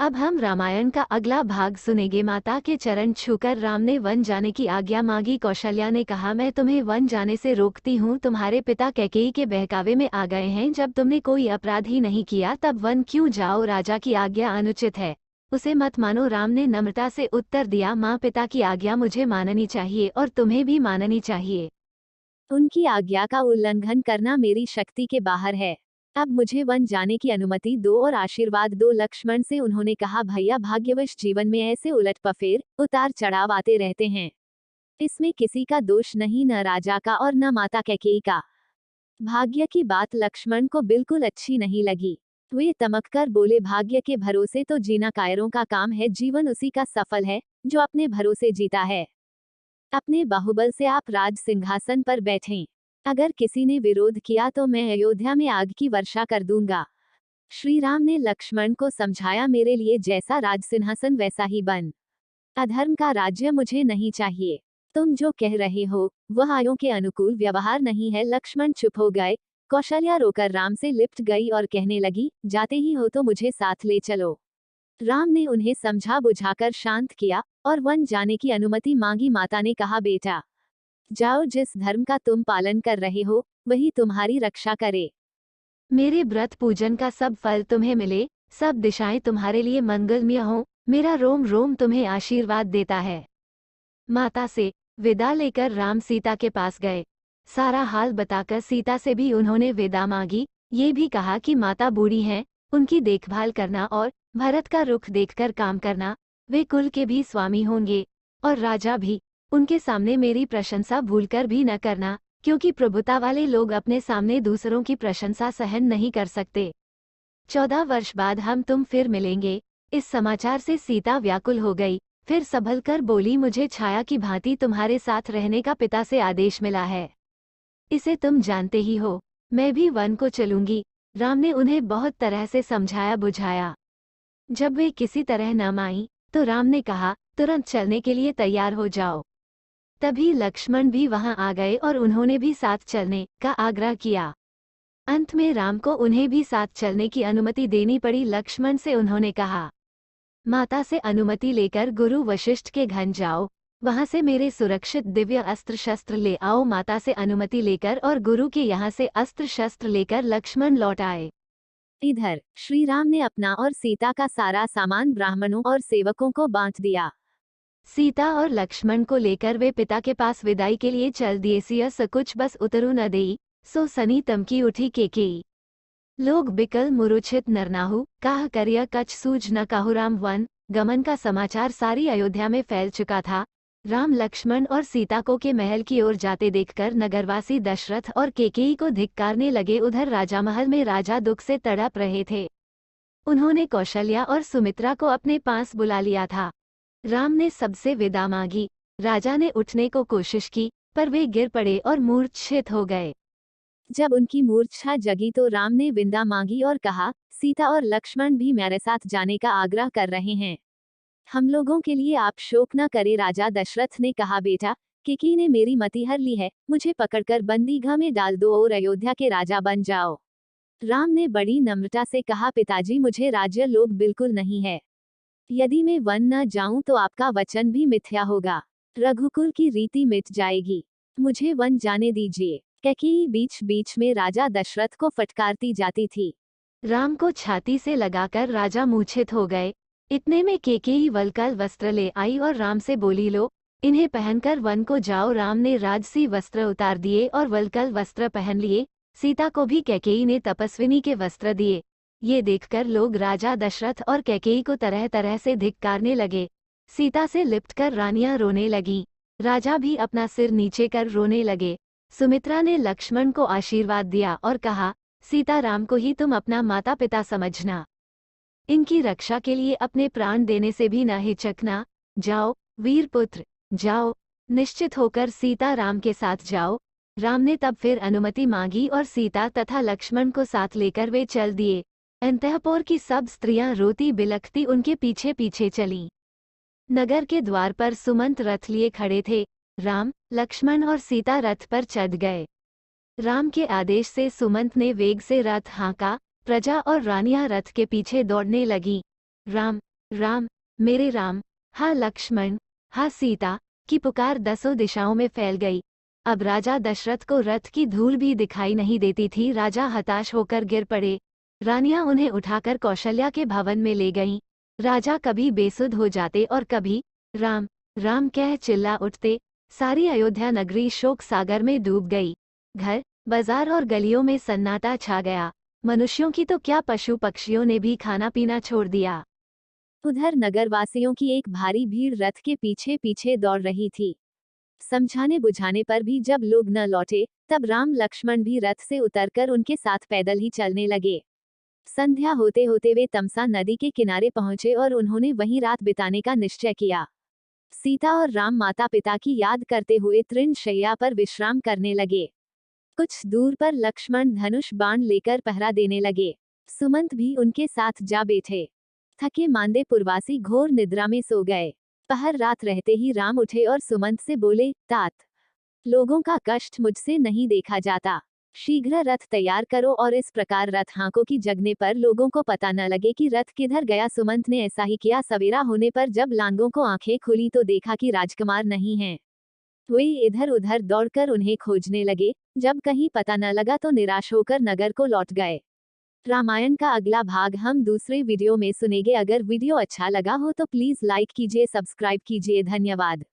अब हम रामायण का अगला भाग सुनेंगे। माता के चरण छूकर राम ने वन जाने की आज्ञा मांगी। कौशल्या ने कहा, मैं तुम्हें वन जाने से रोकती हूँ। तुम्हारे पिता कैकेयी के बहकावे में आ गए हैं। जब तुमने कोई अपराध ही नहीं किया तब वन क्यों जाओ? राजा की आज्ञा अनुचित है, उसे मत मानो। राम ने नम्रता से उत्तर दिया, माँ पिता की आज्ञा मुझे माननी चाहिए और तुम्हें भी माननी चाहिए। उनकी आज्ञा का उल्लंघन करना मेरी शक्ति के बाहर है। अब मुझे वन जाने की अनुमति दो और आशीर्वाद दो। लक्ष्मण से उन्होंने कहा, भैया भाग्यवश जीवन में ऐसे उलट पफेर उतार चढ़ाव आते रहते हैं। इसमें किसी का दोष नहीं, न राजा का और न माता कैकेयी का। भाग्य की बात लक्ष्मण को बिल्कुल अच्छी नहीं लगी। वे तमककर बोले, भाग्य के भरोसे तो जीना कायरों का काम है। जीवन उसी का सफल है जो अपने भरोसे जीता है। अपने बाहुबल से आप राज सिंहासन पर बैठें। अगर किसी ने विरोध किया तो मैं अयोध्या में आग की वर्षा कर दूंगा। श्री राम ने लक्ष्मण को समझाया, मेरे लिए जैसा राज सिंहासन वैसा ही बन। अधर्म का राज्य मुझे नहीं चाहिए। तुम जो कह रहे हो वह आयों के अनुकूल व्यवहार नहीं है। लक्ष्मण चुप हो गए। कौशल्या रोकर राम से लिपट गई और कहने लगी, जाते ही हो तो मुझे साथ ले चलो। राम ने उन्हें समझा बुझाकर शांत किया और वन जाने की अनुमति मांगी। माता ने कहा, बेटा जाओ, जिस धर्म का तुम पालन कर रहे हो वही तुम्हारी रक्षा करे। मेरे व्रत पूजन का सब फल तुम्हें मिले, सब दिशाएं तुम्हारे लिए मंगलमय हो। मेरा रोम रोम तुम्हें आशीर्वाद देता है। माता से विदा लेकर राम सीता के पास गए। सारा हाल बताकर सीता से भी उन्होंने विदा मांगी। ये भी कहा कि माता बूढ़ी हैं, उनकी देखभाल करना और भरत का रुख देखकर काम करना। वे कुल के भी स्वामी होंगे और राजा भी। उनके सामने मेरी प्रशंसा भूलकर भी न करना, क्योंकि प्रभुता वाले लोग अपने सामने दूसरों की प्रशंसा सहन नहीं कर सकते। 14 वर्ष बाद हम तुम फिर मिलेंगे। इस समाचार से सीता व्याकुल हो गई। फिर संभलकर बोली, मुझे छाया की भांति तुम्हारे साथ रहने का पिता से आदेश मिला है। इसे तुम जानते ही हो। मैं भी वन को चलूंगी। राम ने उन्हें बहुत तरह से समझाया बुझाया। जब वे किसी तरह न मानी तो राम ने कहा, तुरंत चलने के लिए तैयार हो जाओ। तभी लक्ष्मण भी वहां आ गए और उन्होंने भी साथ चलने का आग्रह किया। अंत में राम को उन्हें भी साथ चलने की अनुमति देनी पड़ी। लक्ष्मण से उन्होंने कहा, माता से अनुमति लेकर गुरु वशिष्ठ के घर जाओ, वहां से मेरे सुरक्षित दिव्य अस्त्र शस्त्र ले आओ। माता से अनुमति लेकर और गुरु के यहाँ से अस्त्र शस्त्र लेकर लक्ष्मण लौट आए। इधर श्री राम ने अपना और सीता का सारा सामान ब्राह्मणों और सेवकों को बांट दिया। सीता और लक्ष्मण को लेकर वे पिता के पास विदाई के लिए चल दिए। सिय सकुच बस उतरु न देई, सो सनी तमकी उठी केकेयी। लोग बिकल मुरुछित नरनाहु, काह करिय कछ सूझ न काहुराम। वन गमन का समाचार सारी अयोध्या में फैल चुका था। राम लक्ष्मण और सीता को के महल की ओर जाते देखकर नगरवासी दशरथ और केकेयी को धिक्कारने लगे। उधर राजा महल में राजा दुख से तड़प रहे थे। उन्होंने कौशल्या और सुमित्रा को अपने पास बुला लिया था। राम ने सबसे विदा मांगी। राजा ने उठने को कोशिश की, पर वे गिर पड़े और मूर्छित हो गए। जब उनकी मूर्छा जगी तो राम ने विदा मांगी और कहा, सीता और लक्ष्मण भी मेरे साथ जाने का आग्रह कर रहे हैं। हम लोगों के लिए आप शोक न करे। राजा दशरथ ने कहा, बेटा केकेयी ने मेरी मति हर ली है, मुझे पकड़कर बंदीगृह में डाल दो और अयोध्या के राजा बन जाओ। राम ने बड़ी नम्रता से कहा, पिताजी मुझे राज्य लोभ बिल्कुल नहीं है। यदि मैं वन न जाऊं तो आपका वचन भी मिथ्या होगा, रघुकुल की रीति मिट जाएगी। मुझे वन जाने दीजिए। कैकेयी बीच बीच में राजा दशरथ को फटकारती जाती थी। राम को छाती से लगाकर राजा मूर्छित हो गए। इतने में केकेयी वलकल वस्त्र ले आई और राम से बोली, लो इन्हें पहनकर वन को जाओ। राम ने राजसी वस्त्र उतार दिए और वलकल वस्त्र पहन लिए। सीता को भी कैकेयी ने तपस्विनी के वस्त्र दिए। ये देखकर लोग राजा दशरथ और कैकेयी को तरह तरह से धिक्कारने लगे। सीता से लिपटकर रानियां रोने लगीं। राजा भी अपना सिर नीचे कर रोने लगे। सुमित्रा ने लक्ष्मण को आशीर्वाद दिया और कहा, सीता राम को ही तुम अपना माता पिता समझना। इनकी रक्षा के लिए अपने प्राण देने से भी न हिचकना। जाओ वीर पुत्र, जाओ, निश्चित होकर सीता राम के साथ जाओ। राम ने तब फिर अनुमति मांगी और सीता तथा लक्ष्मण को साथ लेकर वे चल दिए। अंतःपुर की सब स्त्रियां रोती बिलखती उनके पीछे पीछे चलीं। नगर के द्वार पर सुमंत रथ लिए खड़े थे। राम लक्ष्मण और सीता रथ पर चढ़ गए। राम के आदेश से सुमंत ने वेग से रथ हाँका। प्रजा और रानियां रथ के पीछे दौड़ने लगीं। राम राम, मेरे राम, हा लक्ष्मण, हा सीता की पुकार दसों दिशाओं में फैल गई। अब राजा दशरथ को रथ की धूल भी दिखाई नहीं देती थी। राजा हताश होकर गिर पड़े। रानियां उन्हें उठाकर कौशल्या के भवन में ले गईं। राजा कभी बेसुध हो जाते और कभी राम राम कह चिल्ला उठते। सारी अयोध्या नगरी शोक सागर में डूब गई। घर, बाजार और गलियों में सन्नाटा छा गया। मनुष्यों की तो क्या, पशु पक्षियों ने भी खाना पीना छोड़ दिया। उधर नगरवासियों की एक भारी भीड़ रथ के पीछे पीछे दौड़ रही थी। समझाने बुझाने पर भी जब लोग न लौटे, तब राम लक्ष्मण भी रथ से उतरकर उनके साथ पैदल ही चलने लगे। संध्या होते होते वे तमसा नदी के किनारे पहुंचे और उन्होंने वहीं रात बिताने का निश्चय किया। सीता और राम माता पिता की याद करते हुए तृण शैया पर विश्राम करने लगे। कुछ दूर पर लक्ष्मण धनुष बाण लेकर पहरा देने लगे। सुमंत भी उनके साथ जा बैठे। थके मांदे पुरवासी घोर निद्रा में सो गए। पहर रात रहते ही राम उठे और सुमंत से बोले, तात, लोगों का कष्ट मुझसे नहीं देखा जाता। शीघ्र रथ तैयार करो और इस प्रकार रथ हांको कि जगने पर लोगों को पता न लगे कि रथ किधर गया। सुमंत ने ऐसा ही किया। सवेरा होने पर जब लांगों को आंखें खुली तो देखा कि राजकुमार नहीं हैं। वे इधर उधर दौड़कर उन्हें खोजने लगे। जब कहीं पता न लगा तो निराश होकर नगर को लौट गए। रामायण का अगला भाग हम दूसरे वीडियो में सुनेंगे। अगर वीडियो अच्छा लगा हो तो प्लीज लाइक कीजिए, सब्सक्राइब कीजिए। धन्यवाद।